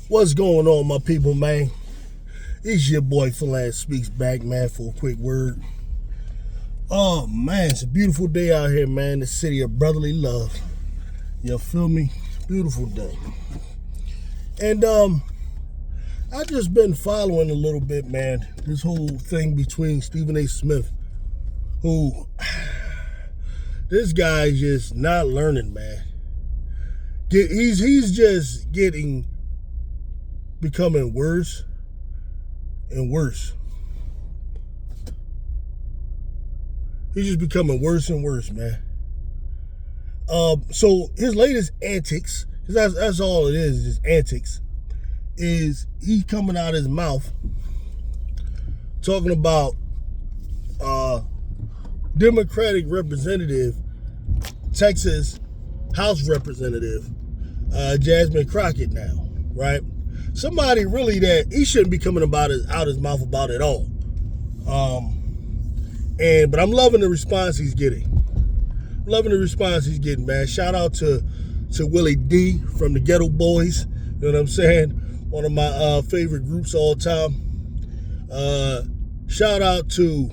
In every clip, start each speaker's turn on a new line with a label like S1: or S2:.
S1: What's going on, my people, man? It's your boy Philan Speaks back, man, for a quick word. Oh, man, it's a beautiful day out here, man. The city of brotherly love. You feel me? Beautiful day. And I just been following a little bit, man, this whole thing between Stephen A. Smith, who, this guy's just not learning, man. He's just becoming worse and worse. He's just becoming worse and worse, man. So his latest antics, because that's all it is, just antics, is he coming out his mouth talking about Democratic representative, Texas House Representative Jasmine Crockett now, right? Somebody really that he shouldn't be coming out his mouth about at all. But I'm loving the response he's getting. Man. Shout out to Willie D from the Ghetto Boys. You know what I'm saying? One of my favorite groups all time. Shout out to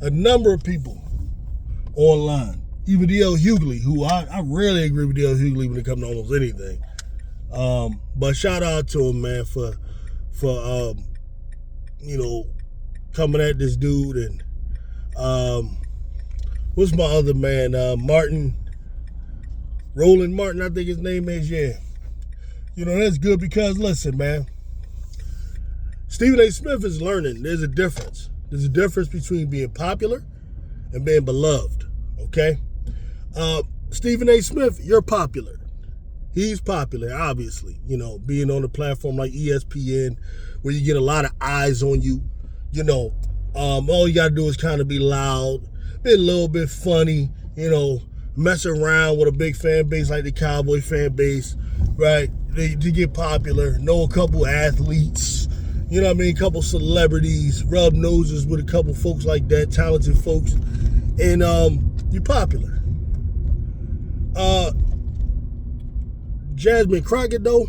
S1: a number of people online. Even D.L. Hughley, who I rarely agree with D.L. Hughley when it comes to almost anything. But shout out to him, man, for coming at this dude. And what's my other man? Roland Martin, I think his name is. Yeah. That's good because, listen, man, Stephen A. Smith is learning there's a difference. There's a difference between being popular and being beloved, okay? Stephen A. Smith, you're popular. He's popular, obviously, being on a platform like ESPN where you get a lot of eyes on you. All you got to do is kind of be loud, be a little bit funny, mess around with a big fan base like the Cowboy fan base, right? To get popular, know a couple athletes, a couple celebrities, rub noses with a couple folks like that, talented folks, and you're popular. Jasmine Crockett, though,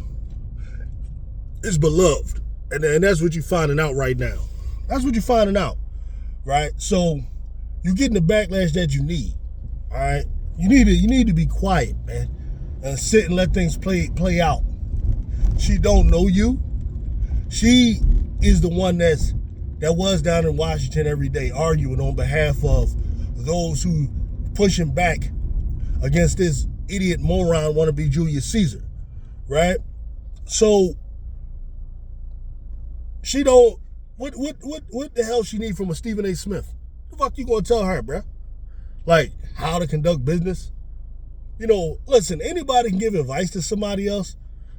S1: is beloved. And that's what you're finding out right now. That's what you're finding out, right? So you're getting the backlash that you need, all right? You need to be quiet, man, and sit and let things play out. She don't know you. She is the one that was down in Washington every day arguing on behalf of those who pushing back against this idiot moron wannabe Julius Caesar, right? So she don't. What the hell she need from a Stephen A. Smith? The fuck you gonna tell her, bruh? Like how to conduct business? Listen, anybody can give advice to somebody else,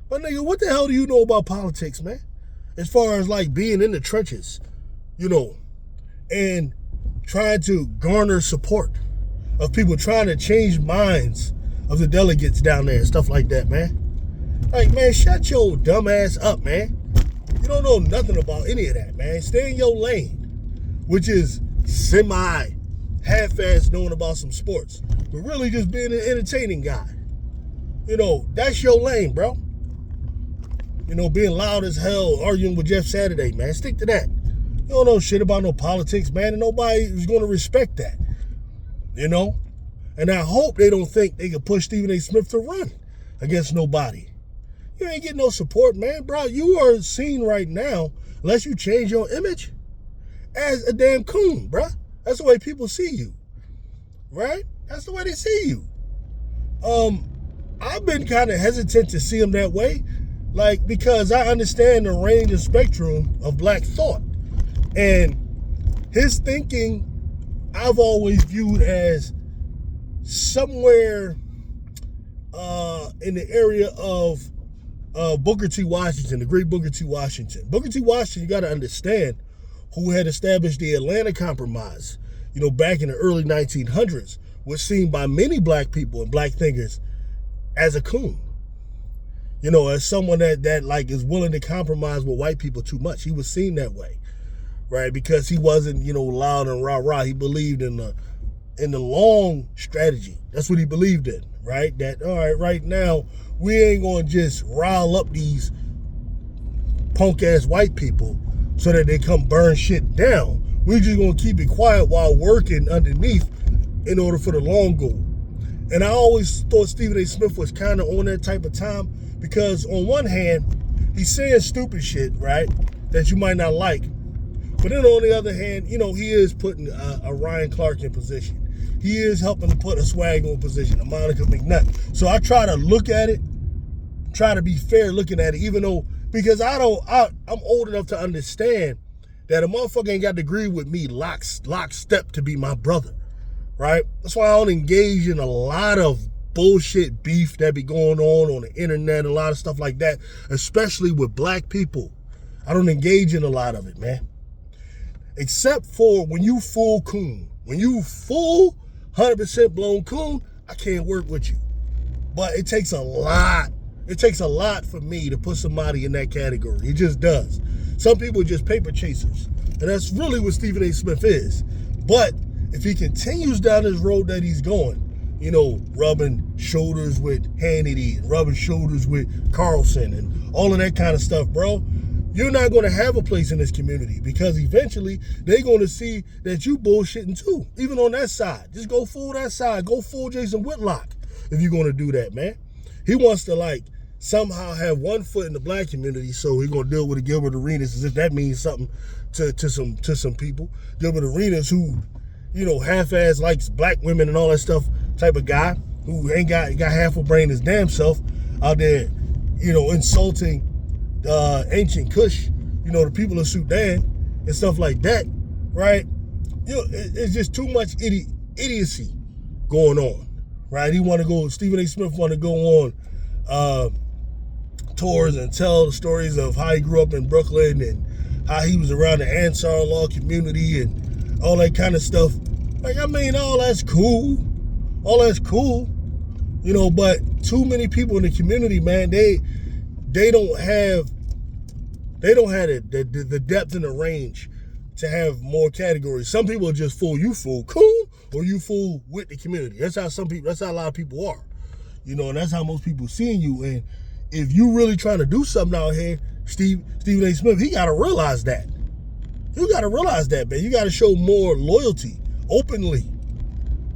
S1: but nigga, what the hell do you know about politics, man? As far as like being in the trenches, and trying to garner support of people trying to change minds of the delegates down there and stuff like that, man. Like, man, shut your dumb ass up, man. You don't know nothing about any of that, man. Stay in your lane, which is half-ass knowing about some sports, but really just being an entertaining guy. That's your lane, bro. Being loud as hell, arguing with Jeff Saturday, man. Stick to that. You don't know shit about no politics, man, and nobody is going to respect that. And I hope they don't think they can push Stephen A. Smith to run against nobody. You ain't getting no support, man. Bro, you are seen right now, unless you change your image, as a damn coon, bro. That's the way people see you, right? That's the way they see you. I've been kind of hesitant to see him that way, because I understand the range and spectrum of black thought. And his thinking, I've always viewed as somewhere in the area of Booker T. Washington, the great Booker T. Washington. Booker T. Washington, you got to understand, who had established the Atlanta Compromise, back in the early 1900s, was seen by many black people and black thinkers as a coon. As someone that like is willing to compromise with white people too much. He was seen that way, right? Because he wasn't, loud and rah-rah. He believed in the long strategy. That's what he believed in, right? That, all right, right now, we ain't going to just rile up these punk ass white people so that they come burn shit down. We're just gonna keep it quiet while working underneath in order for the long goal. And I always thought Stephen A. Smith was kind of on that type of time because on one hand, he's saying stupid shit, right, that you might not like. But then on the other hand, he is putting a Ryan Clark in position. He is helping to put a Swag in position, a Monica McNutt. So I try to look at it, try to be fair looking at it, even though, because I'm old enough to understand that a motherfucker ain't got to agree with me lockstep to be my brother, right? That's why I don't engage in a lot of bullshit beef that be going on the internet, a lot of stuff like that, especially with black people. I don't engage in a lot of it, man. Except for when you full coon. When you full 100% blown coon, I can't work with you. But it takes a lot. It takes a lot for me to put somebody in that category. It just does. Some people are just paper chasers. And that's really what Stephen A. Smith is. But if he continues down this road that he's going, rubbing shoulders with Hannity and rubbing shoulders with Carlson and all of that kind of stuff, bro, you're not going to have a place in this community because eventually they're going to see that you bullshitting too, even on that side. Just go full that side. Go full Jason Whitlock if you're going to do that, man. He wants to somehow have one foot in the black community, so he's going to deal with the Gilbert Arenas as if that means something to some people. Gilbert Arenas, who, half-ass likes black women and all that stuff type of guy, who ain't got half a brain his damn self out there, insulting ancient Kush, the people of Sudan and stuff like that, right? It's just too much idiocy going on, right? Stephen A. Smith want to go on tours and tell the stories of how he grew up in Brooklyn and how he was around the Ansar Law community and all that kind of stuff. All that's cool. All that's cool. But too many people in the community, man, they don't have the depth and the range to have more categories. Some people are just fool. You fool cool or you fool with the community. That's how a lot of people are. And that's how most people seeing you. And if you really trying to do something out here, Stephen A. Smith, he got to realize that. You got to realize that, man. You got to show more loyalty openly.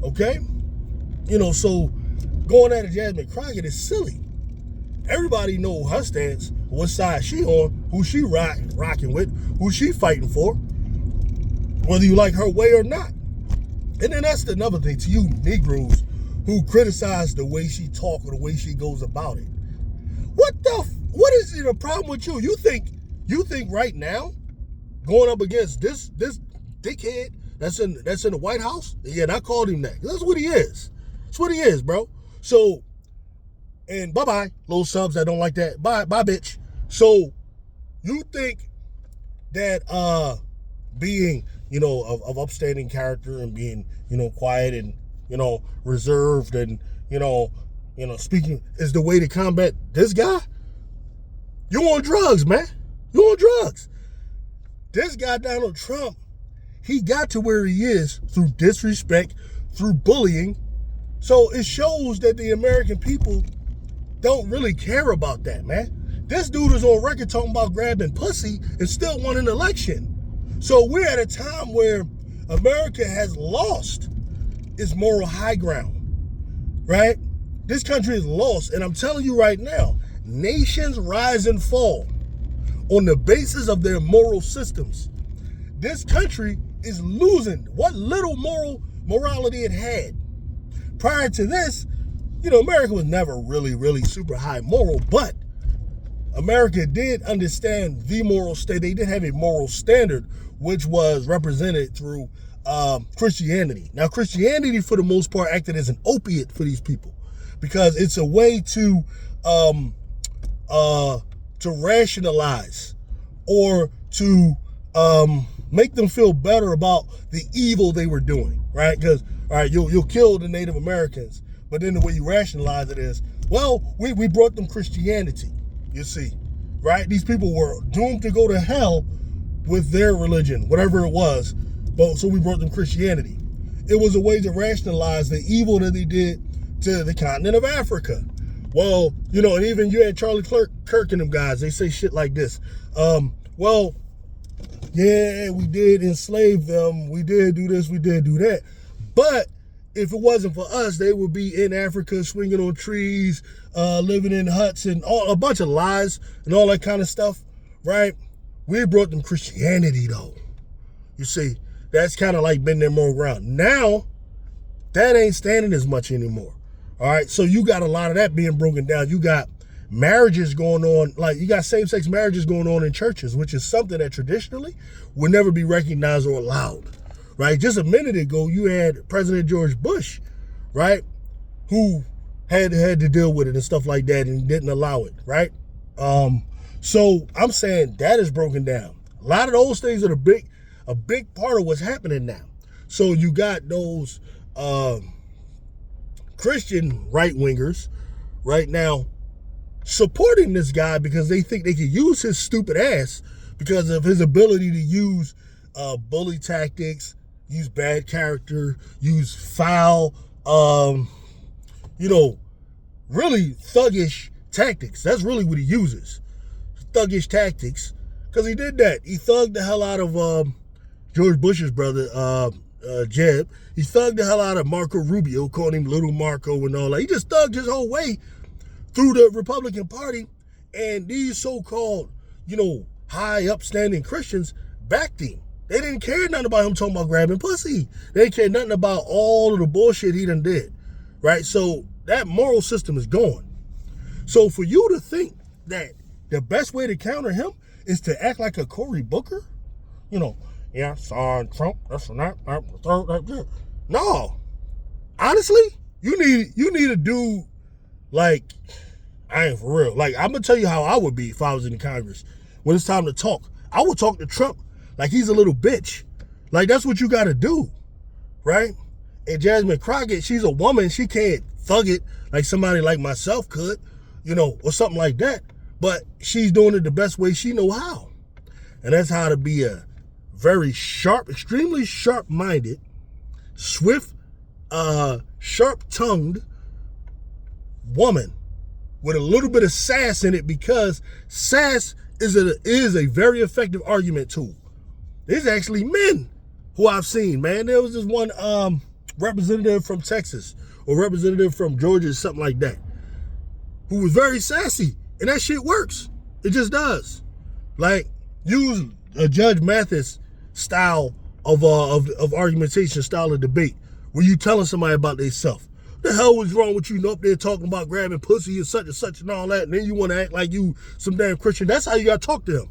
S1: Okay? So going at Jasmine Crockett is silly. Everybody know her stance, what side she on, who she rocking with, who she fighting for, whether you like her way or not. And then that's another thing to you Negroes who criticize the way she talk or the way she goes about it. What is the problem with you? You think right now, going up against this dickhead that's in the White House? Yeah, and I called him that. That's what he is. That's what he is, bro. So, and bye-bye, little subs that don't like that. Bye, bitch. So, you think that being, of upstanding character and being, quiet and, reserved and, speaking is the way to combat this guy? You on drugs, man. You on drugs. This guy, Donald Trump, he got to where he is through disrespect, through bullying. So it shows that the American people don't really care about that, man. This dude is on record talking about grabbing pussy and still won an election. So we're at a time where America has lost its moral high ground, right? This country is lost, and I'm telling you right now, nations rise and fall on the basis of their moral systems. This country is losing what little morality it had. Prior to this, America was never really, really super high moral, but America did understand the moral state. They did have a moral standard, which was represented through Christianity. Now, Christianity, for the most part, acted as an opiate for these people because it's a way to rationalize or to make them feel better about the evil they were doing, right? Because, all right, you'll kill the Native Americans, but then the way you rationalize it is, well, we brought them Christianity, you see, right? These people were doomed to go to hell with their religion, whatever it was, but so we brought them Christianity. It was a way to rationalize the evil that they did to the continent of Africa. well, you know, and even you had Charlie Kirk and them guys, they say shit like this. Well, yeah, we did enslave them. We did do this. We did do that. But if it wasn't for us, they would be in Africa swinging on trees, living in huts and a bunch of lies and all that kind of stuff, right? We brought them Christianity, though. You see, that's kind of like been their moral ground. Now, that ain't standing as much anymore. All right, so you got a lot of that being broken down. You got marriages going on, like you got same-sex marriages going on in churches, which is something that traditionally would never be recognized or allowed, right? Just a minute ago, you had President George Bush, right, who had to deal with it and stuff like that and didn't allow it, right? So I'm saying that is broken down. A lot of those things are a big part of what's happening now. So you got those Christian right-wingers right now supporting this guy because they think they can use his stupid ass because of his ability to use bully tactics, use bad character, use foul, really thuggish tactics. That's really what he uses. Thuggish tactics. Because he did that. He thugged the hell out of George Bush's brother, Jeb. He thugged the hell out of Marco Rubio, calling him Little Marco and all that. He just thugged his whole way through the Republican Party. And these so-called, high upstanding Christians backed him. They didn't care nothing about him talking about grabbing pussy. They didn't care nothing about all of the bullshit he done did. Right? So that moral system is gone. So for you to think that the best way to counter him is to act like a Cory Booker, son, Trump, that's not, no. Honestly, you need a dude like, I ain't for real. Like, I'm gonna tell you how I would be if I was in Congress. When it's time to talk, I would talk to Trump like he's a little bitch. Like, that's what you gotta do, right? And Jasmine Crockett, she's a woman. She can't thug it like somebody like myself could, or something like that. But she's doing it the best way she know how. And that's how to be a very sharp, extremely sharp-minded, swift, sharp-tongued woman with a little bit of sass in it, because sass is a very effective argument tool. There's actually men who I've seen, man. There was this one representative from Texas or representative from Georgia, something like that, who was very sassy, and that shit works. It just does. Like, use a Judge Mathis style of argumentation, style of debate, where you telling somebody about themselves. The hell was wrong with you? Up there talking about grabbing pussy and such and all that, and then you want to act like you some damn Christian. That's how you got to talk to him.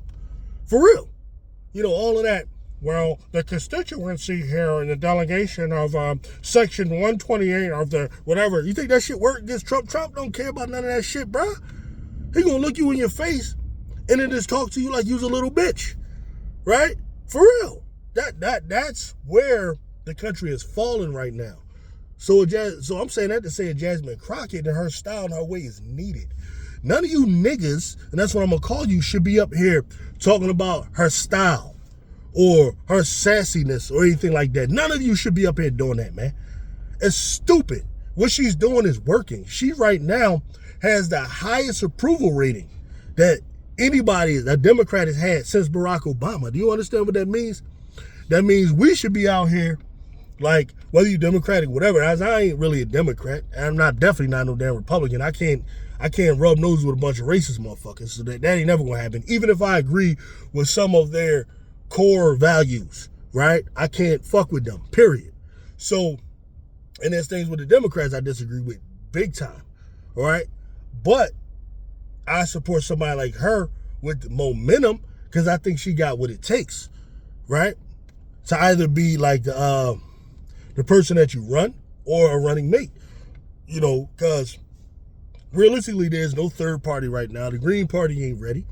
S1: For real. All of that. Well, the constituency here in the delegation of Section 128 of the whatever. You think that shit work against Trump? Trump don't care about none of that shit, bruh. He gonna look you in your face and then just talk to you like you's a little bitch. Right? For real. That's where the country is falling right now. So I'm saying that to say Jasmine Crockett and her style and her way is needed. None of you niggas, and that's what I'm going to call you, should be up here talking about her style or her sassiness or anything like that. None of you should be up here doing that, man. It's stupid. What she's doing is working. She right now has the highest approval rating that a Democrat has had since Barack Obama. Do you understand what that means? That means we should be out here, like, whether you're Democratic, whatever. As I ain't really a Democrat, I'm definitely not no damn Republican. I can't rub noses with a bunch of racist motherfuckers. So that ain't never gonna happen. Even if I agree with some of their core values, right? I can't fuck with them, period. So, and there's things with the Democrats I disagree with big time, all right? But I support somebody like her with momentum because I think she got what it takes, right? To either be like the person that you run or a running mate, because realistically there's no third party right now. The Green Party ain't ready.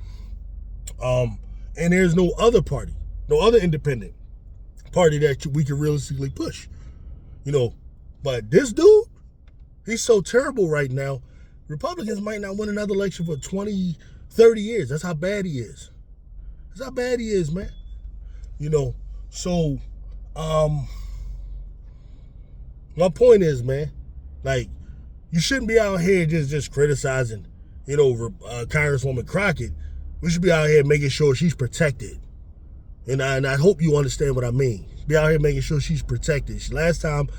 S1: And there's no other party, no other independent party that we can realistically push, But this dude, he's so terrible right now. Republicans might not win another election for 20, 30 years. That's how bad he is. That's how bad he is, man. So, my point is, man, like, You shouldn't be out here just criticizing, Congresswoman Crockett. We should be out here making sure she's protected. And I hope you understand what I mean. Be out here making sure she's protected. Last time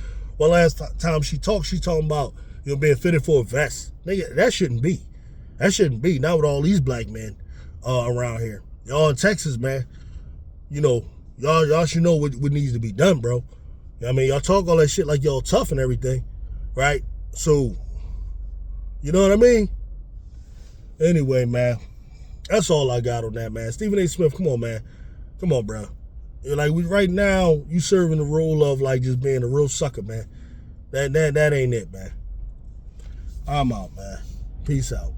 S1: she talked, she talking about being fitted for a vest. Nigga, that shouldn't be. That shouldn't be. Not with all these black men around here. Y'all in Texas, man. Y'all should know what needs to be done, bro. I mean, y'all talk all that shit like y'all tough and everything, right? So, you know what I mean? Anyway, man, that's all I got on that, man. Stephen A. Smith, come on, man. Come on, bro. Right now, you serving the role of just being a real sucker, man. That ain't it, man. I'm out, man. Peace out.